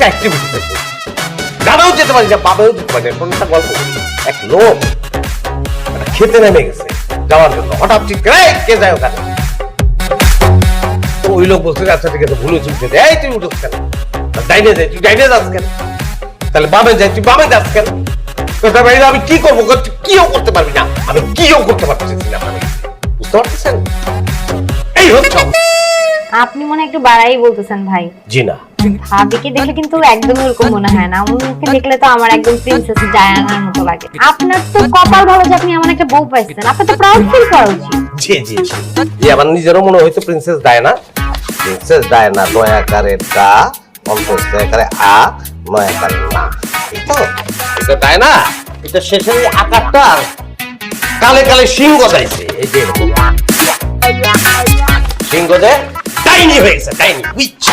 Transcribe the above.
একটা অ্যাক্টিভিটিতে গানাও যেতে পারি না, বাবাও যেতে পারি না। কোনটা গল্প করি, এক লোক খেতে নেমে গেছে যাওয়ার জন্য, হঠাৎ ঠিক কে যায় ওখানে। তো ওই লোক বলছে আচ্ছা ঠিক আছে, ভুলে চুলছে, এই তুই উঠোস কেন, ডাইনে যাই, তুই ডাইনে যাস কেন, তাহলে বামে যাই, তুই বামে যাস কেন। আমি কি করবো, কিও করতে পারবি না, আমি কিও করতে পারতেছি না, বুঝতে পারতেছেন? এই হচ্ছে আপনি মনে একটু বাড়াই বলতেছেন ভাই। জি না, ভাবিকে দেখলে কিন্তু একদম এরকম মনে হয় না। উনাকে দেখলে তো আমার একদম প্রিন্সেস ডায়ানার মতো লাগে। আপনার তো কপাল ভালো যে আপনি এমন একটা বউ পাইছেন, আপনার তো প্রাউড ফিল করা উচিত। জি জি জি, আমার নিজেরও মনে হয়তো প্রিন্সেস ডায়ানা। প্রিন্সেস ডায়ানা নয়াকারের ডা, অন্তরে আ, নয়াকারের না, ঠিক তো? এটা ডায়ানা, এটা শেষের এই আকারটা কালে কালে সিংহ যাইছে, এই যে এরকম সিংহ যে ডাইনি হয়েছে, ডাইনি উইচ।